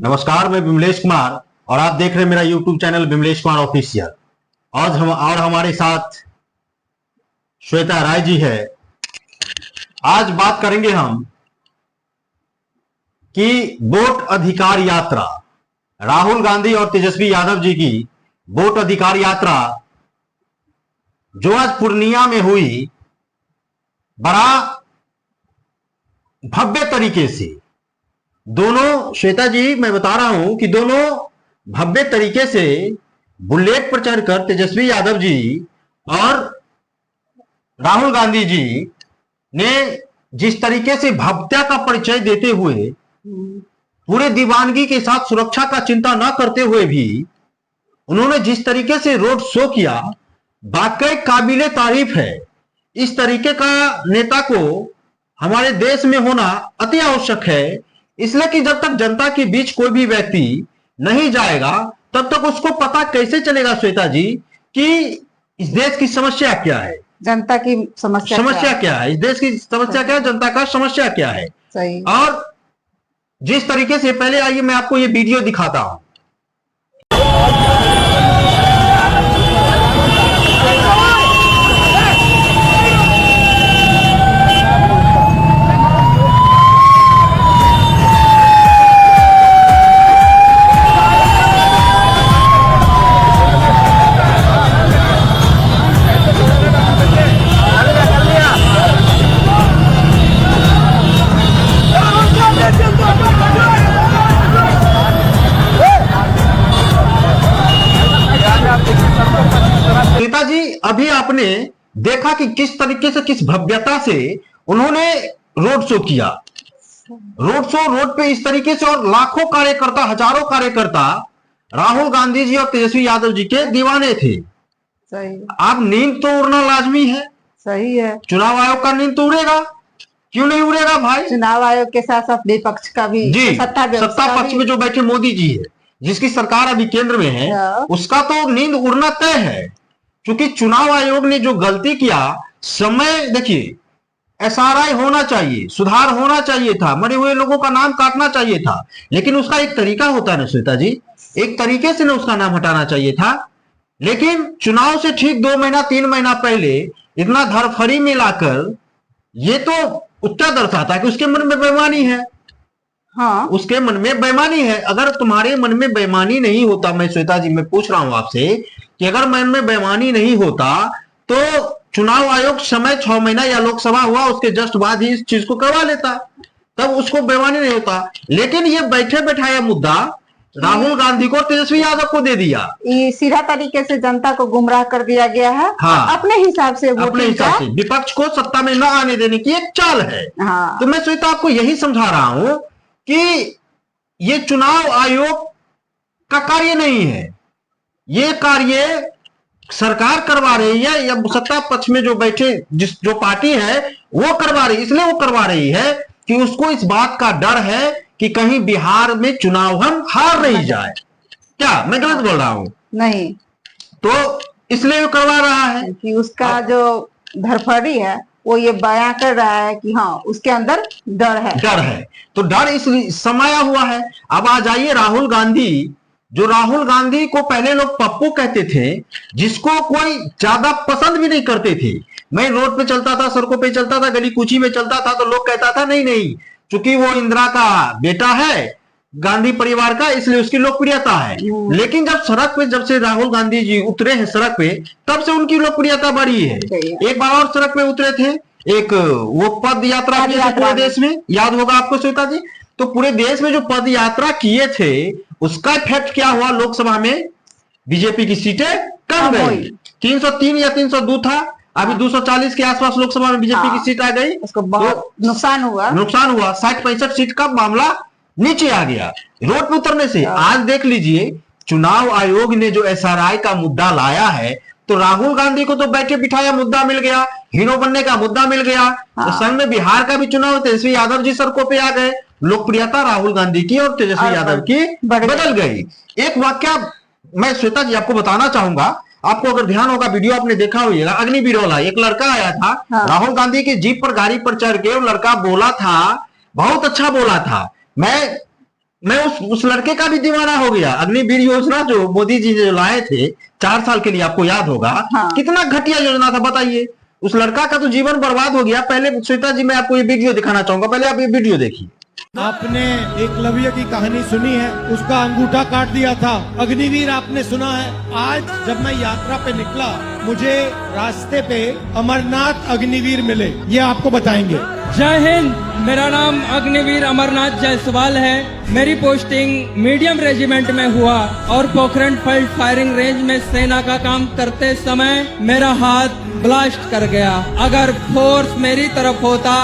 नमस्कार, मैं विमलेश कुमार और आप देख रहे हैं मेरा YouTube channel Vimlesh Kumar official. और हमारे साथ श्वेता राय जी है। आज बात करेंगे हम कि वोट अधिकार यात्रा, राहुल गांधी और तेजस्वी यादव जी की वोट अधिकार यात्रा जो आज पूर्णिया में हुई, बड़ा भव्य तरीके से दोनों, श्वेता जी मैं बता रहा हूं कि दोनों भव्य तरीके से बुलेट पर चढ़कर तेजस्वी यादव जी और राहुल गांधी जी ने जिस तरीके से भव्यता का परिचय देते हुए, पूरे दीवानगी के साथ सुरक्षा का चिंता न करते हुए भी उन्होंने जिस तरीके से रोड शो किया, वाकई काबिले तारीफ है। इस तरीके का नेता को हमारे देश में होना अति आवश्यक है, इसलिए कि जब तक जनता के बीच कोई भी व्यक्ति नहीं जाएगा तब तक उसको पता कैसे चलेगा श्वेता जी कि इस देश की समस्या क्या है, जनता की समस्या क्या है, इस देश की समस्या क्या है, जनता का समस्या क्या है। सही। और जिस तरीके से, पहले आइए मैं आपको ये वीडियो दिखाता हूं। जी अभी आपने देखा कि किस तरीके से, किस भव्यता से उन्होंने रोड शो किया। रोड पे इस तरीके से, और लाखों कार्यकर्ता, हजारों कार्यकर्ता राहुल गांधी जी और तेजस्वी यादव जी के दीवाने थे। सही। आप नींद तो उड़ना लाजमी है। सही है। चुनाव आयोग का नींद तो उड़ेगा, क्यों नहीं उड़ेगा भाई। चुनाव आयोग के साथ साथ विपक्ष का भी जी, सत्ता पक्ष में जो बैठे मोदी जी है, जिसकी सरकार अभी केंद्र में है, उसका तो नींद उड़ना तय है। क्योंकि चुनाव आयोग ने जो गलती किया, समय देखिए, एसआरआई होना चाहिए, सुधार होना चाहिए था, मरे हुए लोगों का नाम काटना चाहिए था, लेकिन उसका एक तरीका होता है ना श्वेता जी, एक तरीके से ना उसका नाम हटाना चाहिए था। लेकिन चुनाव से ठीक 2 महीना 3 महीना पहले इतना धरफड़ी में लाकर, ये तो उत्तर दर्शाता है कि उसके मन में बेईमानी है। हाँ, उसके मन में बेईमानी है। अगर तुम्हारे मन में बेईमानी नहीं होता, मैं श्वेता जी मैं पूछ रहा हूं आपसे कि अगर मन में बेईमानी नहीं होता तो चुनाव आयोग समय 6 महीना या लोकसभा हुआ उसके जस्ट बाद ही इस चीज को करवा लेता, तब उसको बेईमानी नहीं होता। लेकिन ये बैठे बैठाया मुद्दा राहुल गांधी को, तेजस्वी यादव को दे दिया। ये सीधा तरीके से जनता को गुमराह कर दिया गया है। हाँ, अपने हिसाब से विपक्ष को सत्ता में न आने देने की एक चाल है। हाँ। तो मैं श्वेता आपको यही समझा रहा हूं कि ये चुनाव आयोग का कार्य नहीं है, ये कार्य सरकार करवा रही है, या सत्ता पक्ष में जो बैठे जो पार्टी है वो करवा रही है। इसलिए वो करवा रही है कि उसको इस बात का डर है कि कहीं बिहार में चुनाव हम हार नहीं जाए। क्या मैं गलत बोल रहा हूं? नहीं, तो इसलिए वो करवा रहा है कि उसका जो धरफड़ी है वो ये बयां कर रहा है कि हाँ, उसके अंदर डर है। तो डर इस समाया हुआ है। अब आ जाइए राहुल गांधी, जो राहुल गांधी को पहले लोग पप्पू कहते थे, जिसको कोई ज्यादा पसंद भी नहीं करते थे। मैं रोड पे चलता था, सड़कों पे चलता था, गली कूची में चलता था, तो लोग कहता था नहीं, चूंकि वो इंदिरा का बेटा है, गांधी परिवार का, इसलिए उसकी लोकप्रियता है। लेकिन जब सड़क पे, जब से राहुल गांधी जी उतरे हैं सड़क पे, तब से उनकी लोकप्रियता बढ़ी है। एक बार और सड़क पे उतरे थे, एक वो पद यात्रा किए थे पूरे देश में, याद होगा आपको श्वेता जी। तो पूरे देश में जो पद यात्रा किए थे, उसका इफेक्ट क्या हुआ, लोकसभा में बीजेपी की सीटें कम गई। 303 या 302 था, अभी 240 के आसपास लोकसभा में बीजेपी की सीट आ गई। उसको बहुत नुकसान हुआ। 60-65 सीट का मामला नीचे आ गया रोड पे उतरने से। आज देख लीजिए, चुनाव आयोग ने जो एसआरआई का मुद्दा लाया है, तो राहुल गांधी को तो बैठे बिठाया मुद्दा मिल गया, हीरो बनने का मुद्दा मिल गया। तो संग में बिहार का भी चुनाव, तेजस्वी यादव जी सड़कों पे आ गए, लोकप्रियता राहुल गांधी की और तेजस्वी यादव की बदल गई। एक वाक्य मैं श्वेता जी आपको बताना चाहूंगा, आपको अगर ध्यान होगा, वीडियो आपने देखा होगा, अग्निवीरोला, एक लड़का आया था, राहुल गांधी की जीप पर गाड़ी पर चढ़ के वो लड़का बोला था, बहुत अच्छा बोला था। मैं मैं उस लड़के का भी दीवाना हो गया। अग्निवीर योजना जो मोदी जी जो लाए थे 4 साल के लिए, आपको याद होगा, हाँ। कितना घटिया योजना था बताइए। उस लड़का का तो जीवन बर्बाद हो गया। पहले श्वेता जी मैं आपको ये वीडियो दिखाना चाहूंगा, पहले आप ये वीडियो देखिए। आपने एकलव्य की कहानी सुनी है, उसका अंगूठा काट दिया था। अग्निवीर आपने सुना है। आज जब मैं यात्रा पे निकला, मुझे रास्ते पे अमरनाथ अग्निवीर मिले, ये आपको बताएंगे। जय हिंद। मेरा नाम अग्निवीर अमरनाथ जायसवाल है। मेरी पोस्टिंग मीडियम रेजिमेंट में हुआ और पोखरण फील्ड फायरिंग रेंज में सेना का काम करते समय मेरा हाथ ब्लास्ट कर गया। अगर फोर्स मेरी तरफ होता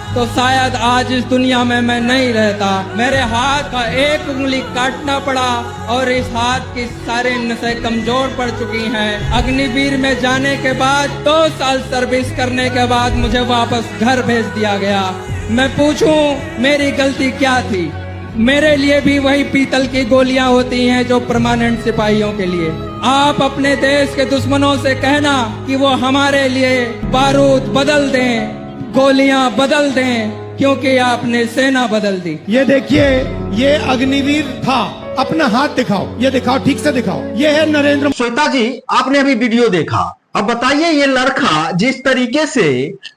तो शायद आज इस दुनिया में मैं नहीं रहता। मेरे हाथ का एक उंगली काटना पड़ा और इस हाथ की सारी नसें कमजोर पड़ चुकी हैं। अग्निवीर में जाने के बाद 2 साल सर्विस करने के बाद मुझे वापस घर भेज दिया गया। मैं पूछूं मेरी गलती क्या थी? मेरे लिए भी वही पीतल की गोलियां होती हैं जो परमानेंट सिपाहियों के लिए। आप अपने देश के दुश्मनों से कहना कि वो हमारे लिए बारूद बदल दें, गोलियां बदल दें, क्योंकि आपने सेना बदल दी। ये देखिए, ये अग्निवीर था। अपना हाथ दिखाओ, ये दिखाओ, ठीक से दिखाओ। ये है नरेंद्र। श्वेता जी आपने अभी वीडियो देखा, अब बताइए ये लड़का जिस तरीके से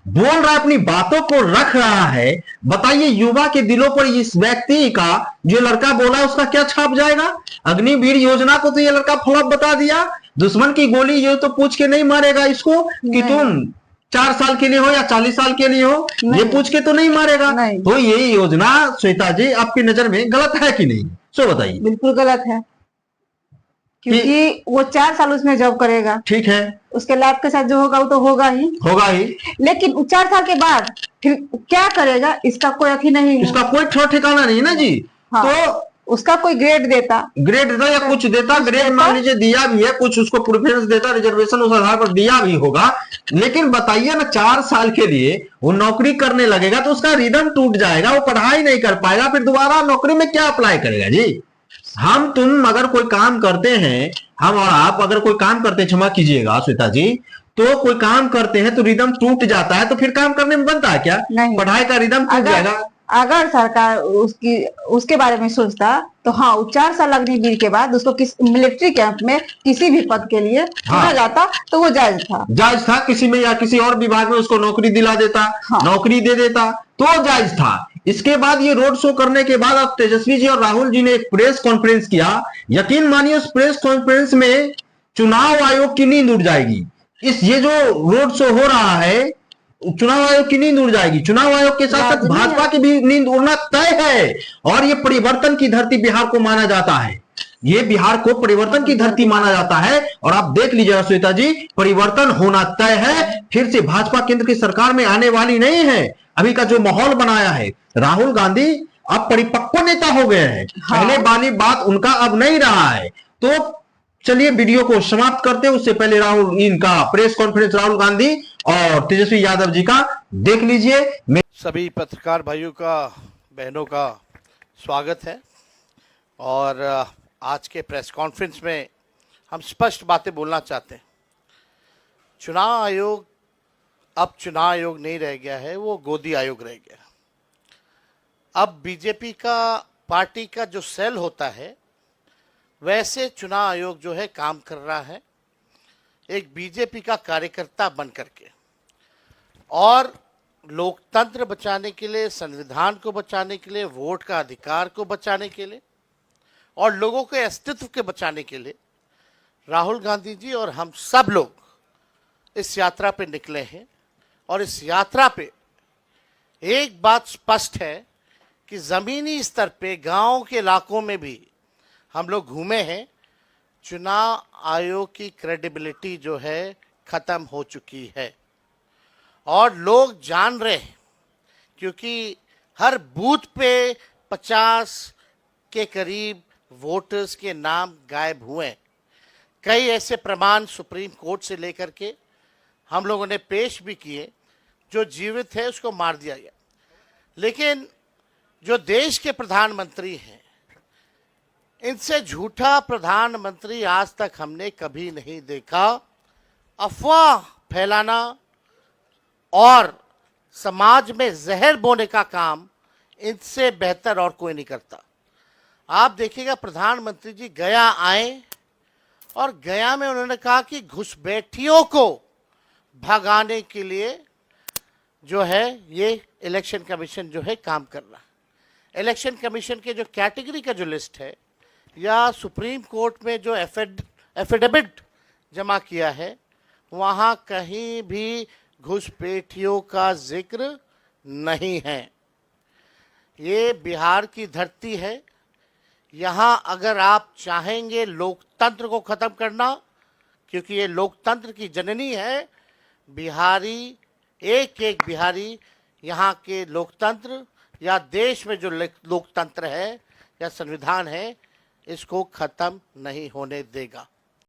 बोल रहा है, अपनी बातों को रख रहा है, बताइए युवा के दिलों पर इस व्यक्ति का जो लड़का बोला है उसका क्या छाप जाएगा? अग्निवीर योजना को तो ये लड़का फ्लॉप बता दिया। दुश्मन की गोली ये तो पूछ के नहीं मारेगा इसको कि तुम 4 साल के लिए हो या 40 साल के लिए हो, ये पूछ के तो नहीं मारेगा। नहीं। तो ये योजना श्वेता जी आपकी नजर में गलत है कि नहीं, सो बताइए। बिल्कुल गलत है, क्योंकि वो 4 साल उसमें जॉब करेगा। ठीक है, उसके लाइफ के साथ जो होगा वो तो होगा ही। लेकिन 4 साल के बाद फिर क्या करेगा इसका कोई अथी नहीं है। इसका कोई ठिकाना नहीं ना जी। हाँ। तो उसका कोई ग्रेड देता या कुछ देता, ग्रेड मान लीजिए दिया भी है, कुछ उसको प्रेफरेंस देता, रिजर्वेशन उस आधार पर दिया भी होगा। लेकिन बताइए ना, 4 साल के लिए वो नौकरी करने लगेगा तो उसका रिदम टूट जाएगा, वो पढ़ाई नहीं कर पाएगा, फिर दोबारा नौकरी में क्या अप्लाई करेगा जी? हम तुम अगर कोई काम करते हैं, हम और आप अगर कोई काम करते हैं, क्षमा कीजिएगा श्वेता जी, तो कोई काम करते हैं तो रिदम टूट जाता है, तो फिर काम करने में बनता है क्या? नहीं। पढ़ाई का रिदम टूट जाएगा। अगर सरकार उसके बारे में सोचता तो हाँ, 4 साल अग्निवीर के बाद उसको मिलिट्री कैंप में किसी भी पद के लिए चुना जाता तो वो जायज था। किसी में या किसी और विभाग में उसको नौकरी दिला देता। हाँ। नौकरी दे देता तो जायज था। इसके बाद ये रोड शो करने के बाद अब तेजस्वी जी और राहुल जी ने एक प्रेस कॉन्फ्रेंस किया। यकीन मानिए उस प्रेस कॉन्फ्रेंस में चुनाव आयोग की नींद उड़ जाएगी। ये जो रोड शो हो रहा है, चुनाव आयोग की नींद उड़ जाएगी। चुनाव आयोग के साथ साथ भाजपा की भी नींद उड़ना तय है। और ये परिवर्तन की धरती बिहार को माना जाता है, ये बिहार को परिवर्तन की धरती माना जाता है। और आप देख लीजिएगा श्वेता जी, परिवर्तन होना तय है। फिर से भाजपा केंद्र की सरकार में आने वाली नहीं है। अभी का जो माहौल बनाया है, राहुल गांधी अब परिपक्व नेता हो गए हैं। हाँ। पहले वाली बात उनका अब नहीं रहा है। तो चलिए वीडियो को समाप्त करते हैं, उससे पहले इनका प्रेस कॉन्फ्रेंस राहुल गांधी और तेजस्वी यादव जी का देख लीजिए। सभी पत्रकार भाइयों का, बहनों का स्वागत है। और आज के प्रेस कॉन्फ्रेंस में हम स्पष्ट बातें बोलना चाहते हैं। चुनाव आयोग अब चुनाव आयोग नहीं रह गया है, वो गोदी आयोग रह गया। अब बीजेपी का पार्टी का जो सेल होता है, वैसे चुनाव आयोग जो है काम कर रहा है एक बीजेपी का कार्यकर्ता बन करके, और लोकतंत्र बचाने के लिए, संविधान को बचाने के लिए, वोट का अधिकार को बचाने के लिए और लोगों के अस्तित्व के बचाने के लिए राहुल गांधी जी और हम सब लोग इस यात्रा पे निकले हैं। और इस यात्रा पे एक बात स्पष्ट है कि ज़मीनी स्तर पे, गांव के इलाकों में भी हम लोग घूमे हैं। चुनाव आयोग की क्रेडिबिलिटी जो है ख़त्म हो चुकी है और लोग जान रहे हैं, क्योंकि हर बूथ पे 50 के करीब वोटर्स के नाम गायब हुए। कई ऐसे प्रमाण सुप्रीम कोर्ट से लेकर के हम लोगों ने पेश भी किए, जो जीवित है उसको मार दिया गया। लेकिन जो देश के प्रधानमंत्री हैं, इनसे झूठा प्रधानमंत्री आज तक हमने कभी नहीं देखा। अफवाह फैलाना और समाज में जहर बोने का काम इनसे बेहतर और कोई नहीं करता। आप देखिएगा प्रधानमंत्री जी गया आए और गया में उन्होंने कहा कि घुसपैठियों को भगाने के लिए जो है ये इलेक्शन कमीशन जो है काम कर रहा है। इलेक्शन कमीशन के जो कैटेगरी का जो लिस्ट है या सुप्रीम कोर्ट में जो एफिडेविट जमा किया है वहाँ कहीं भी घुसपैठियों का जिक्र नहीं है। ये बिहार की धरती है। यहाँ अगर आप चाहेंगे लोकतंत्र को ख़त्म करना, क्योंकि ये लोकतंत्र की जननी है, बिहारी एक एक बिहारी यहाँ के लोकतंत्र या देश में जो लोकतंत्र है या संविधान है इसको ख़त्म नहीं होने देगा।